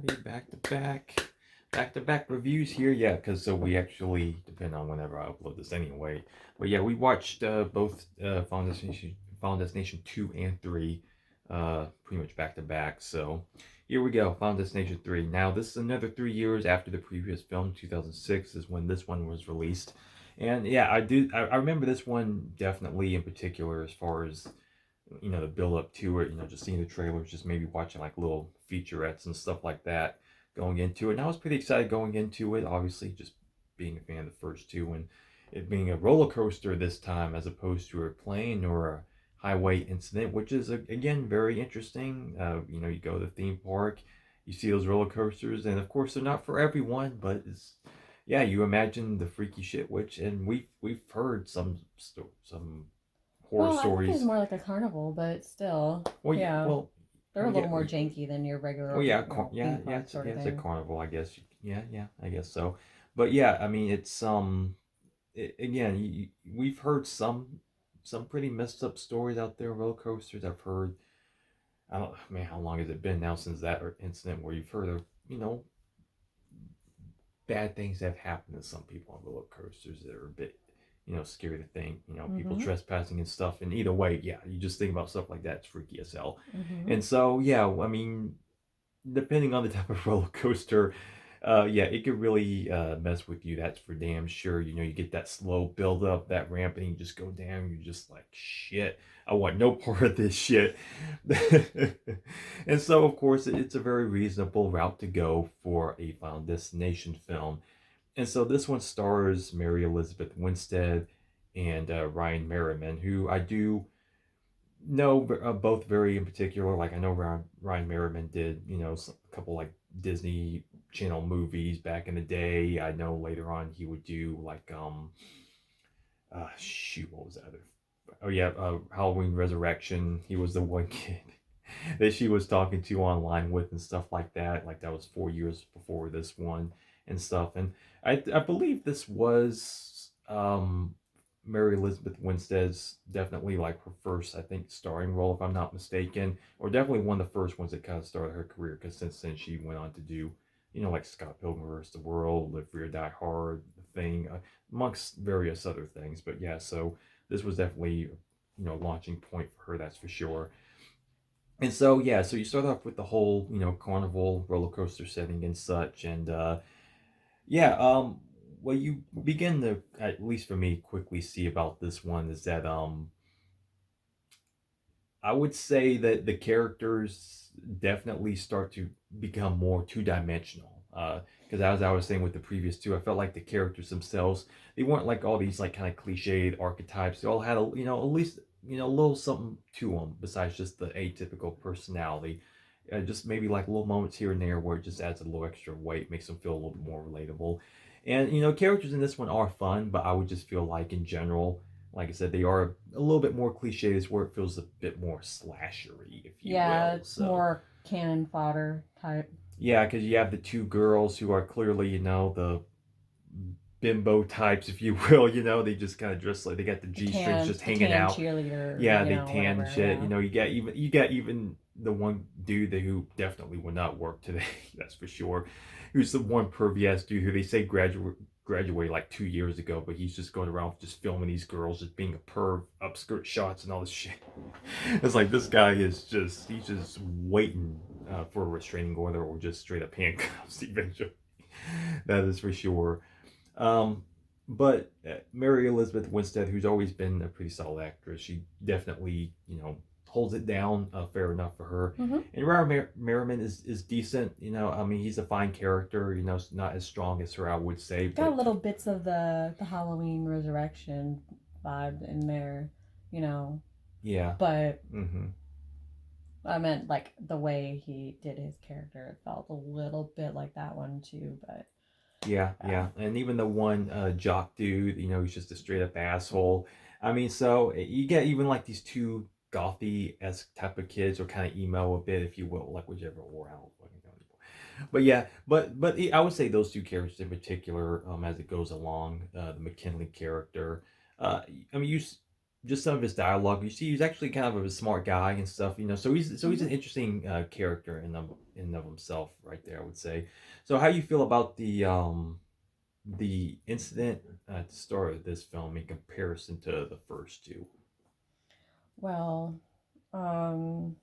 everybody. Back to back reviews here. Yeah, because so we actually depend on whenever I upload this anyway. But yeah, we watched both Final Destination 2 and 3, pretty much back to back. So here we go, Final Destination 3. Now this is another 3 years after the previous film. 2006 is when this one was released, and yeah, I remember this one definitely in particular as far as the build up to it, just seeing the trailers, just maybe watching like little featurettes and stuff like that going into it. And I was pretty excited going into it, obviously, just being a fan of the first two and it being a roller coaster this time as opposed to a plane or a highway incident, which is again very interesting. You go to the theme park, you see those roller coasters, and of course they're not for everyone, but it's yeah, you imagine the freaky shit, which and we've heard some horror Well, I think it was stories. more like a carnival, but still, Well, yeah, yeah, they're a yeah, little more janky than your well, regular, yeah, theme park sort of it's a thing. carnival, I guess. Yeah, yeah, I guess so. But yeah, I mean, it's again, we've heard some pretty messed up stories out there, roller coasters. I've heard, I don't, man, how long has it been now since that incident where you've heard of, you know, bad things that have happened to some people on roller coasters that are a bit, scary to think, people Mm-hmm. trespassing and stuff. And either way, yeah, you just think about stuff like that, it's freaky as hell. Mm-hmm. And so, yeah, I mean, depending on the type of roller coaster, yeah, it could really mess with you. That's for damn sure. You get that slow build up, that ramp, and you just go down. You're just like, shit, I want no part of this shit. And so, of course, it's a very reasonable route to go for a Final Destination film. And so this one stars Mary Elizabeth Winstead and Ryan Merriman, who I do know both very in particular. Like I know Ryan Merriman did, a couple like Disney Channel movies back in the day. I know later on he would do like shoot, what was that other? Oh yeah, Halloween Resurrection. He was the one kid that she was talking to online with and stuff like that. Like that was 4 years before this one and stuff. And I believe this was Mary Elizabeth Winstead's definitely like her first, I think, starring role, if I'm not mistaken, or definitely one of the first ones that kind of started her career. Because since then she went on to do, like Scott Pilgrim vs. the World, Live Free or Die Hard, The Thing, amongst various other things. But yeah, so this was definitely a launching point for her, that's for sure. And so yeah, so you start off with the whole carnival roller coaster setting and such, and yeah, what you begin to, at least for me, quickly see about this one is that I would say that the characters definitely start to become more two dimensional. Because as I was saying with the previous two, I felt like the characters themselves, they weren't like all these like kind of cliched archetypes. They all had a at least a little something to them besides just the atypical personality. Just maybe like little moments here and there where it just adds a little extra weight, makes them feel a little more relatable. And characters in this one are fun, but I would just feel like in general, like I said, they are a little bit more cliches where it feels a bit more slashery, if you Yeah, will. it's So more cannon fodder type. yeah, because you have the two girls who are clearly, the bimbo types, if you will. They just kind of dress like they got the The G strings tan, just the hanging tan out. cheerleader, Yeah, they tan and whatever. shit. Yeah. You got even the one dude that who definitely would not work today. That's for sure. Who's the one pervy ass dude who they say graduated like 2 years ago, but he's just going around just filming these girls just being a perv, upskirt shots and all this shit. It's like this guy is he's just waiting for a restraining order or just straight up handcuffs eventually. That is for sure. Um, but Mary Elizabeth Winstead, who's always been a pretty solid actress, she definitely holds it down fair enough for her. Mm-hmm. And Ryan Merriman is decent. I mean, he's a fine character. Not as strong as her, I would say, Got but little bits of the Halloween Resurrection vibe in there, you know. yeah. But Mm-hmm. I meant like the way he did his character. It felt a little bit like that one too. But Yeah, yeah, yeah, and even the one jock dude, he's just a straight up asshole. I mean, so you get even like these two gothy esque type of kids, or kind of emo a bit, if you will, like whichever or how fucking know anymore. But yeah, but I would say those two characters in particular, as it goes along, the McKinley character. Uh, I mean, just some of his dialogue. You see, he's actually kind of a smart guy and stuff, you know. So he's an Mhm. interesting character in of himself, right there. I would say. So, how you feel about the incident at the start of this film in comparison to the first two? Well, um,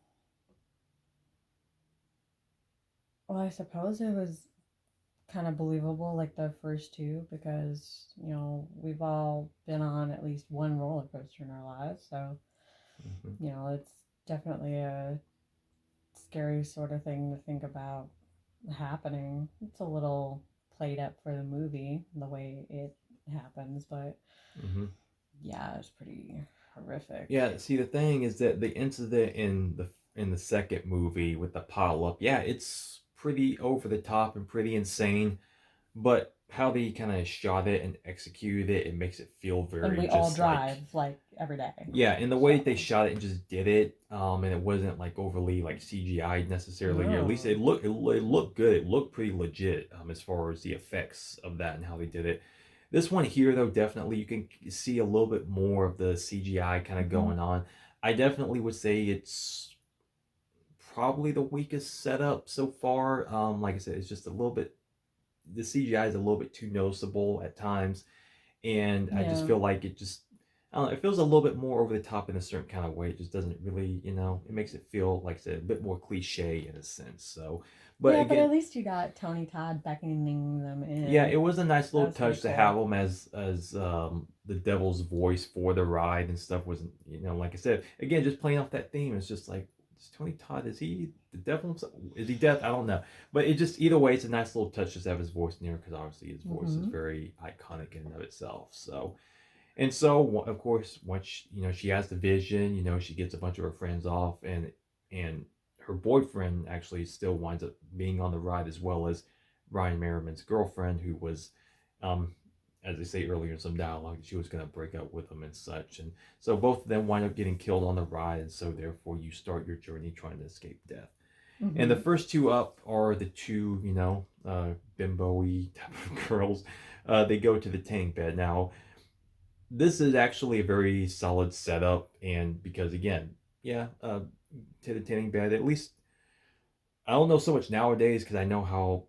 well, I suppose it was kind of believable, like the first two, because we've all been on at least one roller coaster in our lives, so Hmm. it's definitely a scary sort of thing to think about happening. It's a little played up for the movie, the way it happens, but Hmm. yeah, it's pretty horrific. Yeah. See, the thing is that the incident in the second movie with the pile up, yeah, it's pretty over the top and pretty insane. But how they kind of shot it and executed it, it makes it feel And very we all just like, drive like every day. yeah, in the way they So, shot it and just did it, and it wasn't like overly like CGI necessarily. Or at least no. it looked good. It looked pretty legit as far as the effects of that and how they did it. This one here, though, definitely you can see a little bit more of the CGI kind of Hmm. going on. I definitely would say it's probably the weakest setup so far. Like I said, it's just a little bit, the CGI is a little bit too noticeable at times, and I just Yeah. feel like it just, I don't know, it feels a little bit more over the top in a certain kind of way. It just doesn't really, it makes it feel like I said a bit more cliche in a sense. So, but Yeah, but again, at least you got Tony Todd beckoning them yeah, in. it was a nice That little was pretty touch to have cool. him as the devil's voice for the ride and stuff. Wasn't, like I said, again, just playing off that theme. It's just like, is Tony Todd, is he the devil himself? Is he deaf? I don't know, but it just, either way, it's a nice little touch just to have his voice in there, because obviously his voice is Hmm. very iconic in and of itself. So, and so, of course, once she has the vision, she gets a bunch of her friends off, and her boyfriend actually still winds up being on the ride, as well as Ryan Merriman's girlfriend, who was, um, as I say earlier in some dialogue, she was going to break up with him and such. And so both of them wind up getting killed on the ride, and so therefore you start your journey trying to escape death. And the Hmm. first two up are the two, bimbo-y type of girls. They go to the tank bed. Now, this is actually a very solid setup, and because again, yeah, to the tanning bed, at least I don't know so much nowadays, because I know how,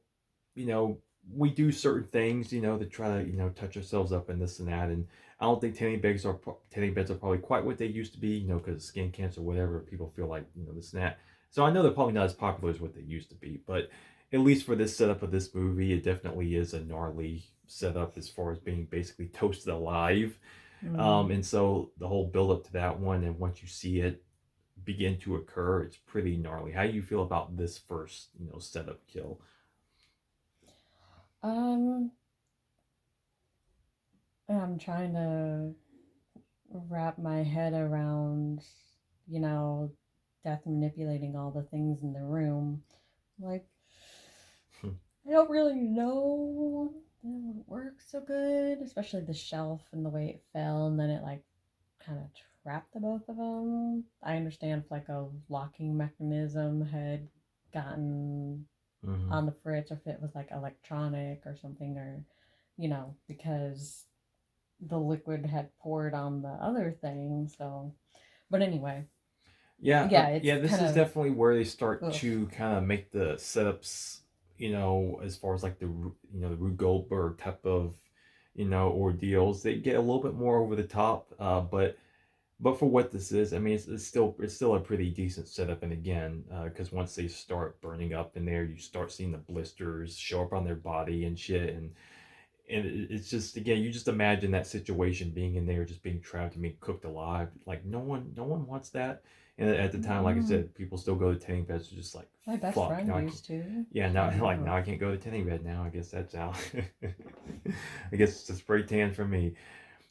you know we do certain things, to try to touch ourselves up and this and that. And I don't think tanning beds are probably quite what they used to be, because skin cancer, whatever, people feel like, this and that. So I know they're probably not as popular as what they used to be, but at least for this setup of this movie, it definitely is a gnarly setup as far as being basically toasted alive. Mm. And so the whole build up to that one, and once you see it begin to occur, it's pretty gnarly. How do you feel about this first, setup kill? Um, I'm trying to wrap my head around, you know, death manipulating all the things in the room. Like, I don't really know that it would work so good, especially the shelf and the way it fell, and then it like kind of trapped the both of them. I understand if like a locking mechanism had gotten Mm-hmm. on the fritz, or if it was like electronic or something, or because the liquid had poured on the other thing. So, but anyway, Yeah, yeah, it's yeah. This kind is of definitely where they start ugh. to kind of make the setups, as far as like the Rube Goldberg type of, ordeals. They get a little bit more over the top, but for what this is, I mean, it's still a pretty decent setup. And again, because once they start burning up in there, you start seeing the blisters show up on their body and shit, and it's just, again, you just imagine that situation, being in there, just being trapped and being cooked alive. Like, no one wants that. And at the time, like I Mm-mm. said, people still go to tanning beds, just like, My best fuck, friend now I can't. used to. Yeah, now like So, now I can't go to tanning bed now. I guess that's out. I guess it's a spray tan for me.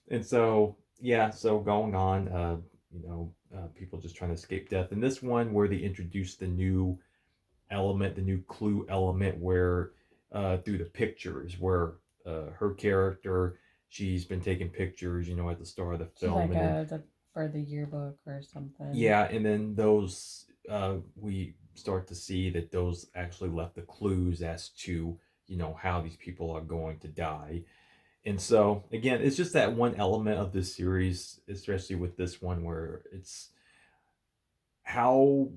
And so, yeah, so going on, people just trying to escape death. And this one, where they introduced the new element, the new clue element, where through the pictures, where her character, she's been taking pictures, at the start of the she's film, like and then, for the yearbook or something. yeah, and then those, we start to see that those actually left the clues as to how these people are going to die. And so again, it's just that one element of this series, especially with this one, where it's how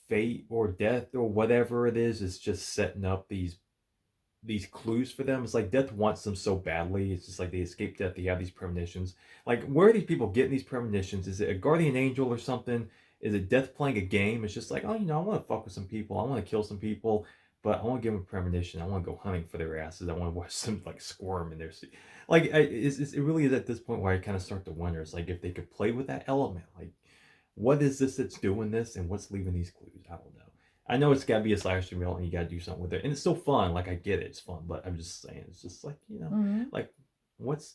fate or death or whatever it is just setting up these clues for them. It's like death wants them so badly. It's just like they escape death. They have these premonitions. Like, where are these people getting these premonitions? Is it a guardian angel or something? Is it death playing a game? It's just like, oh, I want to fuck with some people. I want to kill some people, but I want to give them a premonition. I want to go hunting for their asses. I want to watch them like squirm in their seat. Like, it really is at this point where I kind of start to wonder. It's like if they could play with that element, like what is this that's doing this and what's leaving these clues? I don't know. I know it's got to be a slasher film and you got to do something with it. And it's still fun. Like, I get it. It's fun. But I'm just saying, it's just like, Mm-hmm. like, what's,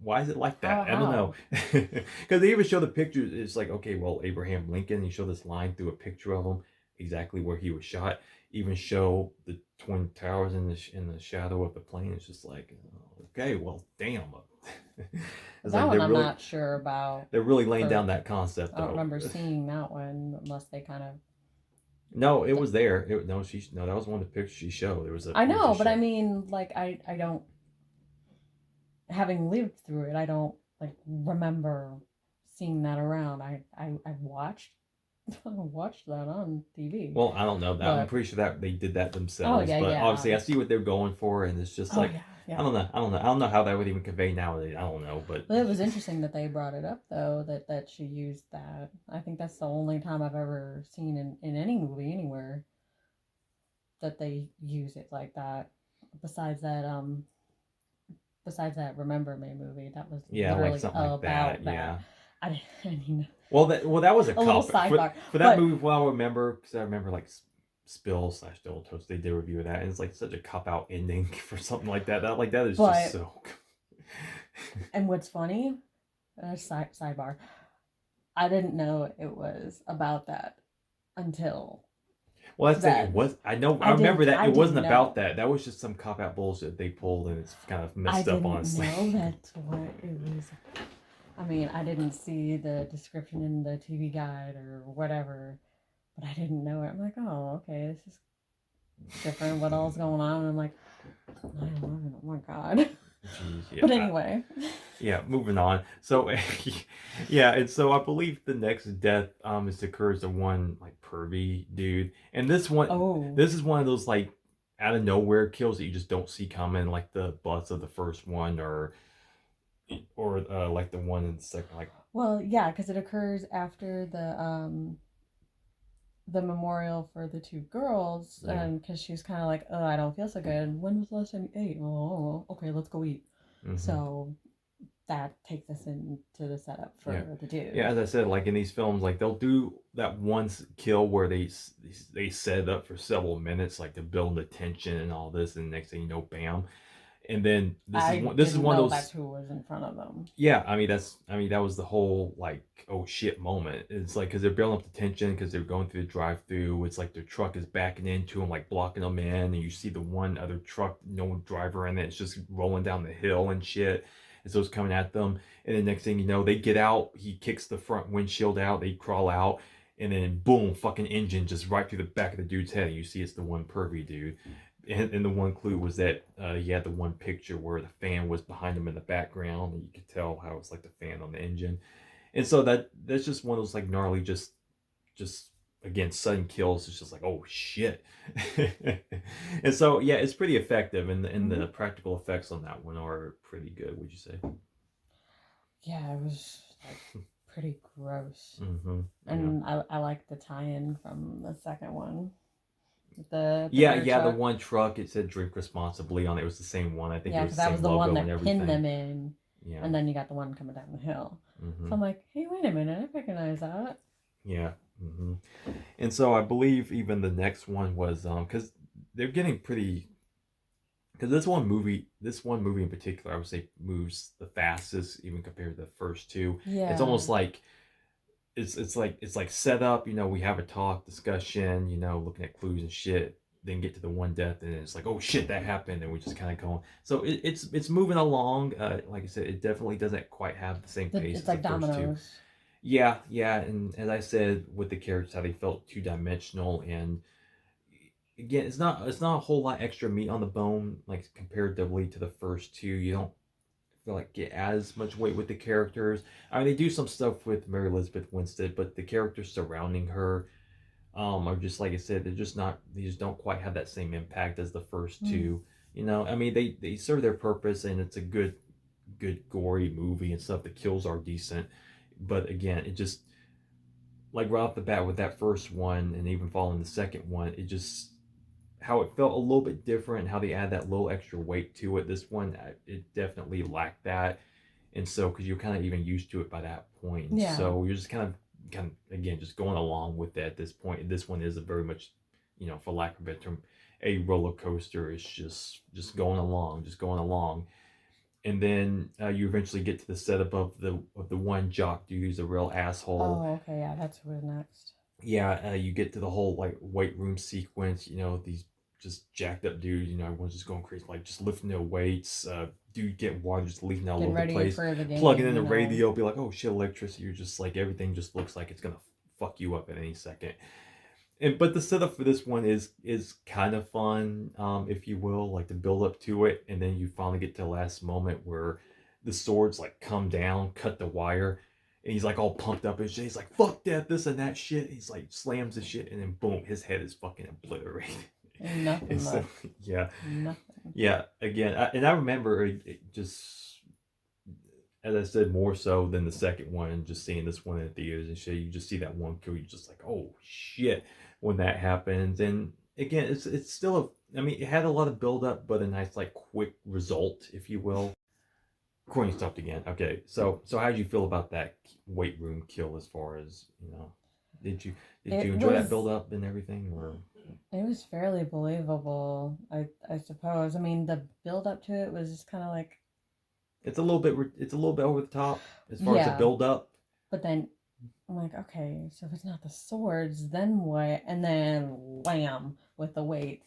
why is it like How? that? I don't know. How? Because they even show the pictures. It's like, okay, well, Abraham Lincoln, you show this line through a picture of him, exactly where he was shot. Even show the Twin Towers in the shadow of the plane. It's just like, okay, well, damn. It's That like one I'm not sure about. they're really laying For down that concept. I don't Though. remember seeing that one unless they kind of. No, it was there. No, that was one of the pictures she showed. I It was know, a but I shot. mean, like I don't, having lived through it, I don't like remember seeing that around. I watched I watched that on TV. Well, I don't know that. I'm But pretty sure that they did that oh themselves. yeah, But yeah. obviously, I see what they're going for, and it's just Oh like yeah, I yeah. don't know. I don't know how that would even convey nowadays. I don't know, but Well, it was interesting that they brought it up though, that she used that. I think that's the only time I've ever seen in any movie anywhere that they use it like that. Besides that, besides that Remember Me movie, that was yeah, like literally something like about that. that. Yeah. I mean, That was a a little cop sidebar, for that but movie. Well, I remember because I remember like Spill slash Double Toast. They did a review of that, and it's like such a cop out ending for something like that. That is just but so. and what's funny, sidebar, I didn't know it was about that until Well, that's it. It then. was. I know. I remember that I it wasn't didn't about know. that. That was just some cop out bullshit they pulled, and it's kind of I messed up, didn't honestly. know that's what it was. I mean, I didn't see the description in the TV guide or whatever, but I didn't know it. I'm like, oh, okay, this is different. What all's going on? And I'm like, 9/11. Oh my god. Jeez, yeah. But anyway. Yeah, moving on. So, yeah, and so I believe the next death is occurs to one like pervy dude, and Oh. this is one of those like out of nowhere kills that you just don't see coming, like the butts of the first one, or like the one in the second, like Well, yeah, because it occurs after the memorial for the two girls, yeah. and because she's kind of like, oh, I don't feel so good. When was the last time you ate? Oh, okay, let's go eat. Mm-hmm. So that takes us into the setup for Yeah. the dude. Yeah, as I said, like in these films, like they'll do that one kill where they set it up for several minutes, like to build the tension and all this, and next thing you know, bam. And then I this is didn't one of know those. that's who was in front of them. Yeah, I mean that was the whole like oh shit moment. It's like because they're building up the tension because they're going through the drive-through. It's like their truck is backing into them, like blocking them in, and you see the one other truck, no driver in it. It's just rolling down the hill and shit. And so it's coming at them, and the next thing you know, they get out. He kicks the front windshield out. They crawl out, and then boom, fucking engine just right through the back of the dude's head. And you see it's the one pervy dude. And the one clue was that he had the one picture where the fan was behind him in the background, and you could tell how it's like the fan on the engine. And so that's just one of those like gnarly, just again sudden kills. It's just like oh shit. And so yeah, it's pretty effective, and Mm-hmm. the practical effects on that one are pretty good. Would you say? Yeah, it was like pretty gross. Mm-hmm. Yeah. And I like the tie-in from the second one. The Yeah, fire yeah. The truck. one truck it said "Drink responsibly" on it. It was the same one. I think it Yeah, was because the that was same the one logo and that pinned everything. them in, Yeah. and then you got the one coming down the hill. Mm-hmm. So I'm like, hey, wait a minute, I recognize that. Yeah. Mm-hmm. And so I believe even the next one was because they're getting pretty because this one movie in particular, I would say moves the fastest even compared to the first two. It's Yeah. almost like it's like set up. We have a talk discussion. Looking at clues and shit. Then get to the one death, and it's like, oh shit, that happened, and we just kind of go. So it's moving along. Like I said, it definitely doesn't quite have the same pace It's as the like first two. dominoes. Yeah, yeah, and as I said, with the characters, how they felt two dimensional, and again, it's not a whole lot extra meat on the bone, like comparatively to the first two. You don't. feel like get as much weight with the characters. I mean, they do some stuff with Mary Elizabeth Winstead, but the characters surrounding her are just like I said, they're just not. They just don't quite have that same impact as the first Mm. two. You know, I mean, they serve their purpose, and it's a good gory movie and stuff. The kills are decent, but again, it just like right off the bat with that first one, and even following the second one, it just how it felt a little bit different, how they add that little extra weight to it. This one, it definitely lacked that, and so because you're kind of even used to it by that point, and Yeah. so you're just kind of again just going along with it at this point. This one is a very much, for lack of a better term, a roller coaster. It's just going along, just going along, and then you eventually get to the setup of the one jock dude who's a real asshole. Oh, okay. Yeah, that's who was next. Yeah, you get to the whole like weight room sequence. These just jacked up dudes. Everyone's just going crazy, like just lifting their weights. Dude getting water, just leaking all Getting over the ready place. for the Plugging game, in you the know. radio, be like, oh shit, electricity. You're just like everything just looks like it's gonna fuck you up at any second. But the setup for this one is kind of fun, if you will, like the build up to it, and then you finally get to the last moment where the swords like come down, cut the wire, and he's like all pumped up and shit. He's like, "Fuck that, this and that shit." He's like slams the shit, and then boom, his head is fucking obliterated. And And nothing so left. yeah, Nothing. yeah. Again, and I remember it just as I said, more so than the second one, just seeing this one in theaters and shit, you just see that one kill, you're just like, oh shit, when that happens. And again, it's still I mean, it had a lot of build up, but a nice like quick result, if you will. Corny stopped again. Okay, so how did you feel about that weight room kill? As far as did you did you It enjoy that was build up and everything, or it was fairly believable, I suppose. I mean, the build up to it was just kind of like, it's a little bit over the top as far as the yeah, build up. but then I'm like, okay, so if it's not the swords, then what? And then wham with the weights.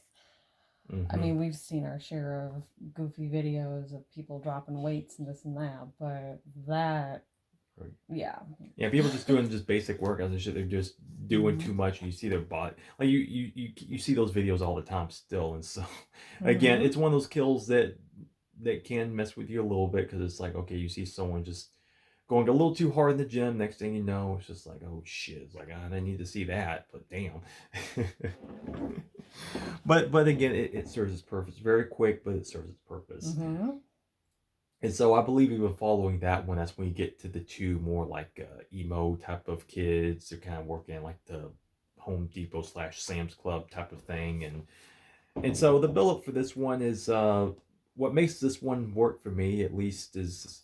I Mm-hmm. mean, we've seen our share of goofy videos of people dropping weights and this and that, but that, yeah. Yeah, people just doing just basic workouts and shit. They're just doing Mm-hmm. too much, and you see their body. Like you see those videos all the time still, and so again, Mm-hmm. it's one of those kills that can mess with you a little bit because it's like okay, you see someone just going a little too hard in the gym. Next thing you know, it's just like oh shit, it's like I didn't need to see that, but damn. But again, it serves its purpose. Very quick, but it serves its purpose. Mm-hmm. And so I believe even following that one, that's when you get to the two more like emo type of kids. They're kind of working like the Home Depot slash Sam's Club type of thing, and so the build up for this one is what makes this one work for me at least is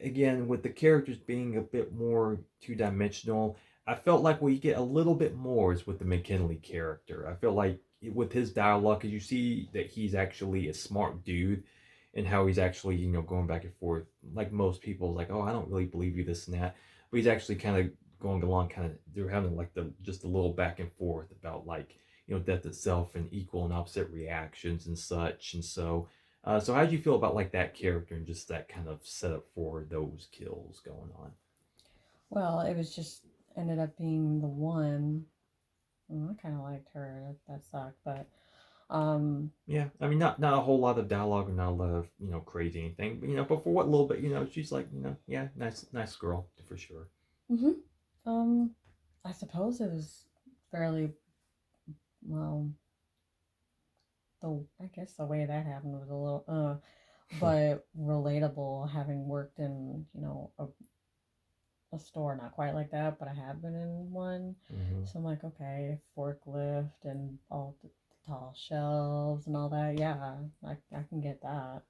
again with the characters being a bit more two dimensional. I felt like what you get a little bit more is with the McKinley character. I feel like with his dialogue, because you see that he's actually a smart dude, and how he's actually going back and forth. Like most people, like oh I don't really believe you this and that, but he's actually kind of going along, kind of they're having like the just a little back and forth about like death itself and equal and opposite reactions and such, and so how do you feel about like that character and just that kind of setup for those kills going on? Well, it was just ended up being the one. Well, I kind of liked her. That sucked, but um, Yeah, I mean, not a whole lot of dialogue or not a lot of crazy anything, but but for what little bit, she's like yeah, nice girl for sure. hmm um, I suppose it was fairly well. I guess the way that happened was a little but relatable. Having worked in a store, not quite like that, but I have been in one. Hmm. So I'm like, okay, forklift and all the tall shelves and all that. Yeah, I can get that.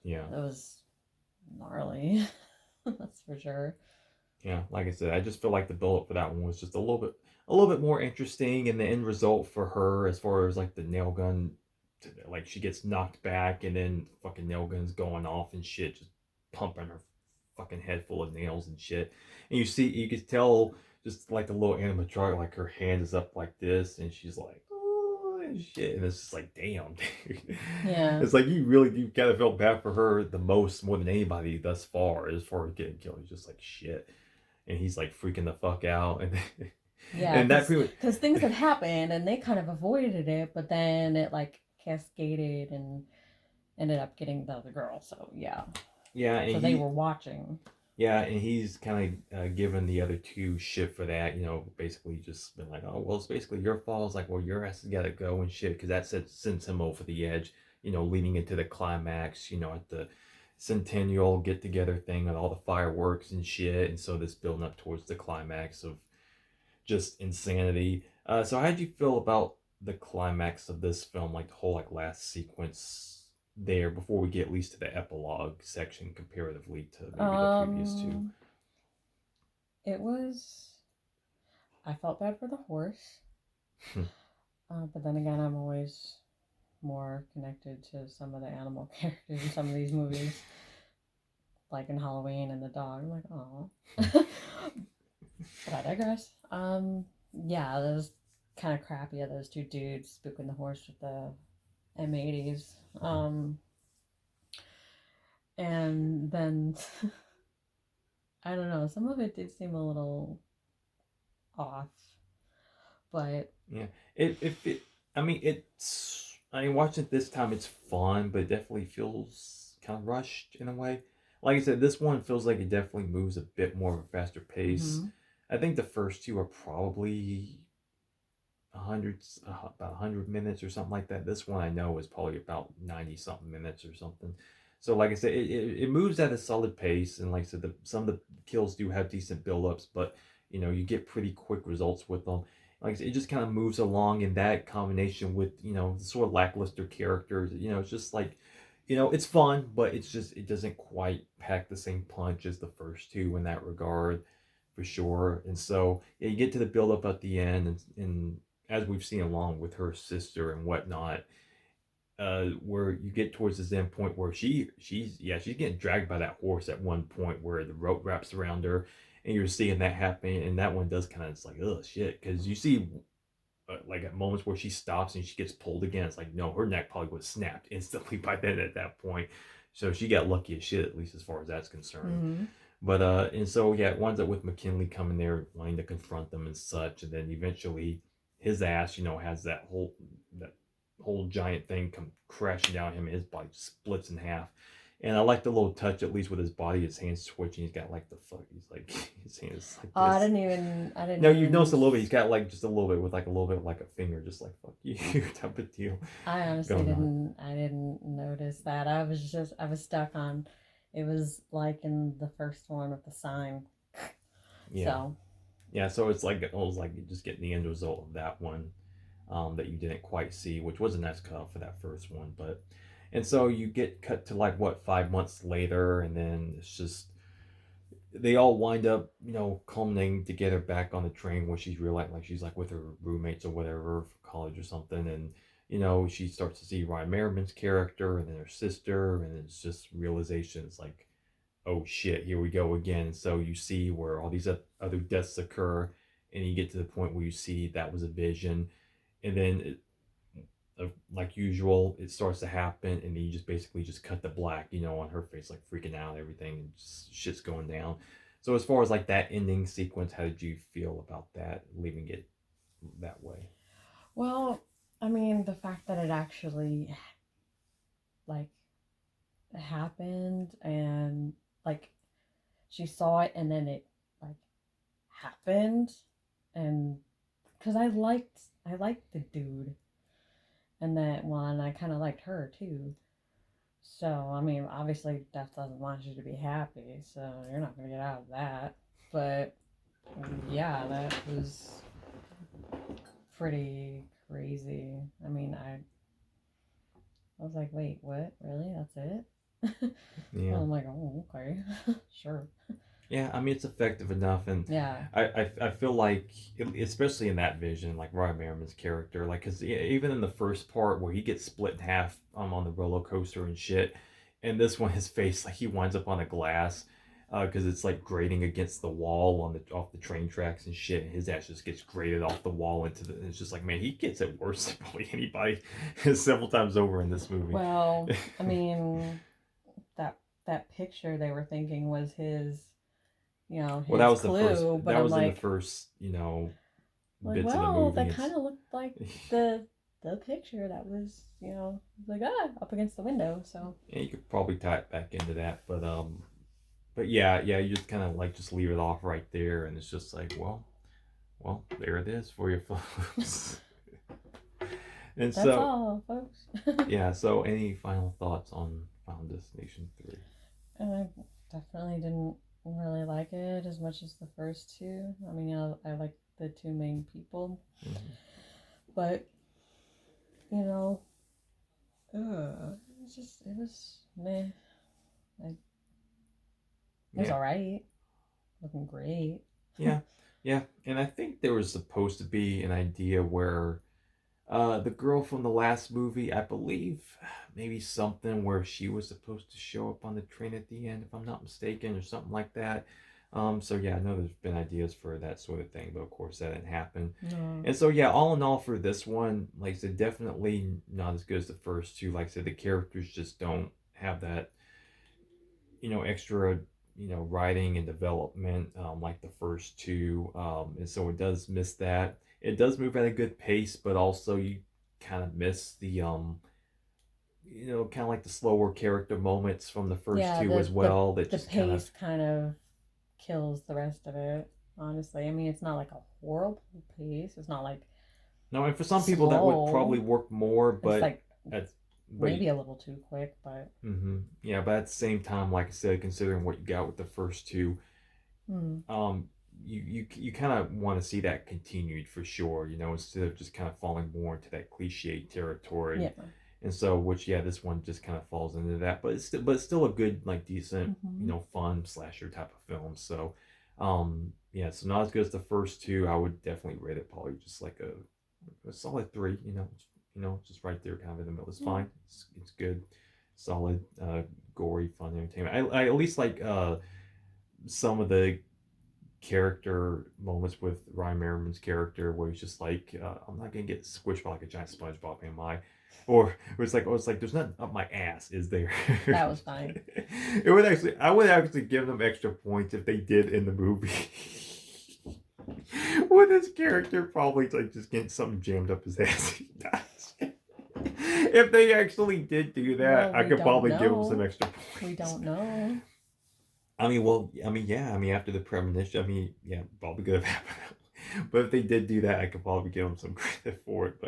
Yeah, It was gnarly, that's for sure. yeah. Like I said, I just feel like the build up for that one was just a little bit more interesting, and the end result for her, as far as like the nail gun, like she gets knocked back, and then fucking nail guns going off and shit, just pumping her fucking head full of nails and shit. And you could tell just like the little animatronic, like her hand is up like this, and she's like, oh and shit, and it's just like, damn, dude. Yeah, It's like you kind of felt bad for her the most, more than anybody thus far, as far as getting killed. He's just like shit, and he's like freaking the fuck out, and yeah, and that because pretty things much. had happened and they kind of avoided it, but then it like cascaded and ended up getting the other girl. So yeah, Yeah, so and they were watching. yeah, and he's kind of given the other two shit for that. Basically just been like, oh well, it's basically your fault. It's like, well, your ass has got to go and shit, because that sends him over the edge. Leading into the climax. At the centennial get together thing and all the fireworks and shit, and so this building up towards the climax of just insanity. So how did you feel about the climax of this film, like the whole like last sequence there before we get at least to the epilogue section comparatively to maybe the previous two? Um, it was. I felt bad for the horse, but then again, I'm always more connected to some of the animal characters in some of these movies, like in Halloween and the dog. I'm like, oh. But I digress. Yeah, that was kind of crappy of those two dudes spooking the horse with the M80s. And then I don't know, some of it did seem a little off, but Yeah, it I mean watching it this time it's fun, but it definitely feels kind of rushed in a way. Like I said, this one feels like it definitely moves a bit more of a faster pace. mm-hmm. I think the first two are probably about 100 minutes or something like that. This one I know is probably about 90 something minutes or something. So like I said, it moves at a solid pace, and like I said, some of the kills do have decent build-ups, but you get pretty quick results with them. Like I said, it just kind of moves along in that combination with the sort of lackluster characters. It's just like it's fun, but it doesn't quite pack the same punch as the first two in that regard, for sure. And so yeah, you get to the build up at the end, and as we've seen along with her sister and whatnot, where you get towards this end point where she's getting dragged by that horse at one point where the rope wraps around her, and you're seeing that happen, and that one does kind of, it's like, oh shit, because you see like at moments where she stops and she gets pulled again. It's like, no, her neck probably was snapped instantly by then at that point. So she got lucky as shit, at least as far as that's concerned. Mm-hmm. But and so yeah, it winds up with McKinley coming there wanting to confront them and such, and then eventually his ass, has that whole giant thing come crashing down him, and his body splits in half. And I like the little touch, at least with his body, his hands twitching. He's got like the fuck. He's like his hands like Oh, this. I didn't No, you've even. noticed a little bit. He's got like just a little bit with like a little bit like a finger, just like fuck you type of deal. I honestly Going on. didn't. I didn't notice that. I was stuck on. It was like in the first one with the sign. Yeah. So. Yeah. So it's like it was like just getting the end result of that one, that you didn't quite see, which was a nice cutoff for that first one. But and so you get cut to like what 5 months later, and then it's just they all wind up, culminating together back on the train where she's realizing like she's like with her roommates or whatever for college or something, and she starts to see Ryan Merriman's character and then her sister, and it's just realization. It's like, oh shit, here we go again. And so you see where all these other deaths occur, and you get to the point where you see that was a vision, and then like usual, it starts to happen, and then you just basically just cut the black, on her face, like freaking out, and everything, and just shit's going down. So as far as like that ending sequence, how did you feel about that, leaving it that way? Well, I mean, the fact that it actually like happened and like she saw it and then it like happened and because I liked the dude and that one I kind of liked her too. So I mean, obviously death doesn't want you to be happy, so you're not gonna get out of that. But yeah, that was pretty crazy. I mean, I was like, wait, what? Really? That's it? Yeah. I'm like, oh, okay, sure. Yeah, I mean it's effective enough, and Yeah. I feel like, especially in that vision, like Ryan Merriman's character, like because even in the first part where he gets split in half, on the roller coaster and shit, and this one his face like he winds up on a glass, because it's like grating against the wall on the off the train tracks and shit. And his ass just gets grated off the wall into the. It's just like, man, he gets it worse than probably anybody several times over in this movie. Well, I mean, that that picture they were thinking was his, Well, that his was the first. clue. But That I'm was in the like, first, like, bits of the well, movie. that It's kind of looked like the the picture that was, like up against the window. So Yeah, you could probably tie it back into that, but yeah, you just kind of like just leave it off right there, and it's just like, well, there it is for you folks. And that's so, all, folks. yeah. So, any final thoughts on Final Destination 3? I definitely didn't really like it as much as the first two. I mean, I like the two main people, Mm-hmm. but you know, it was meh. Like, it was Yeah, alright, looking great. yeah, yeah. And I think there was supposed to be an idea where the girl from the last movie, I believe, maybe something where she was supposed to show up on the train at the end, if I'm not mistaken, or something like that. So yeah, I know there's been ideas for that sort of thing, but of course that didn't happen. No. And so yeah, all in all, for this one, like I said, definitely not as good as the first two. Like I said, the characters just don't have that, extra, writing and development, like the first two. And so it does miss that. It does move at a good pace, but also you kind of miss the kind of like the slower character moments from the first Yeah, two as well. That the just kind of pace kind of kills the rest of it. Honestly, I mean, it's not like a horrible pace. It's not like no. And for some people that would probably slow. work more, It's but like that's but maybe a little too quick, but yeah. But at the same time, like I said, considering what you got with the first two, hmm. um, you kind of want to see that continued for sure. Instead of just kind of falling more into that cliche territory. Yeah. And so, which yeah, this one just kind of falls into that, but it's still a good, like, decent, Mm-hmm. fun slasher type of film. So, yeah, so not as good as the first two. I would definitely rate it probably just like a solid 3. Just right there, kind of in the middle. It's fine. It's good, solid, gory, fun entertainment. I at least like some of the character moments with Ryan Merriman's character where he's just like, I'm not gonna get squished by like a giant SpongeBob, am I? Or it's like there's nothing up my ass, is there? That was fine. I would actually give them extra points if they did in the movie. With his character probably like just getting something jammed up his ass, he dies. If they actually did do that, Well, I we could don't probably give them know. some extra points. We don't know. Yeah. After the premonition, yeah, probably could have happened. But if they did do that, I could probably give them some credit for it.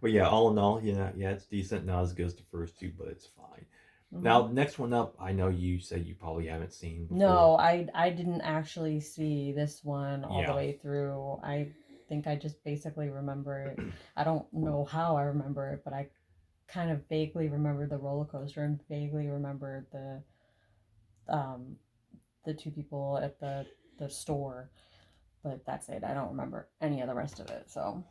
But yeah, all in all, yeah, it's decent. Not as good as the first two, but it's fine. Mm-hmm. Now, next one up, I know you said you probably haven't seen before. No, I didn't actually see this one all Yeah. the way through. I think I just basically remember it. I don't know how I remember it, but I kind of vaguely remember the roller coaster and vaguely remember the two people at the store. But that's it. I don't remember any of the rest of it. So,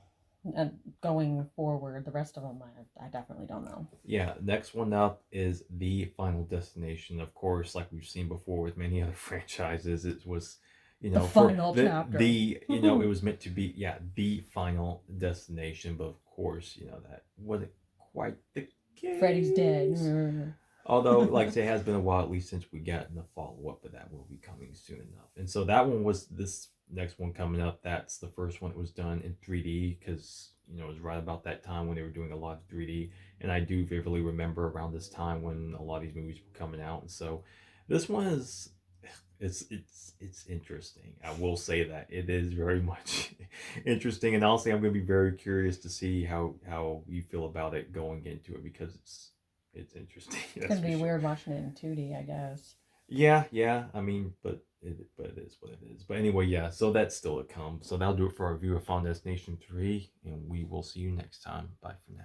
and going forward, the rest of them, I definitely don't know. Yeah, next one up is The Final Destination. Of course, like we've seen before with many other franchises, it was, The final chapter. It was meant to be, the final destination, but of course, that wasn't quite the case. Freddy's dead. Although, like I say, it has been a while at least since we got the follow up, but that will be coming soon enough. And so that one was this next one coming up. That's the first one that was done in 3D because it was right about that time when they were doing a lot of 3D. And I do vividly remember around this time when a lot of these movies were coming out. And so this one is it's interesting. I will say that it is very much interesting, and honestly, I'm going to be very curious to see how you feel about it going into it because it's interesting. It's gonna be weird watching it in 2D, I guess. Yeah. But it is what it is. But anyway, yeah. So that's still to come. So that'll do it for our review of Final Destination 3, and we will see you next time. Bye for now.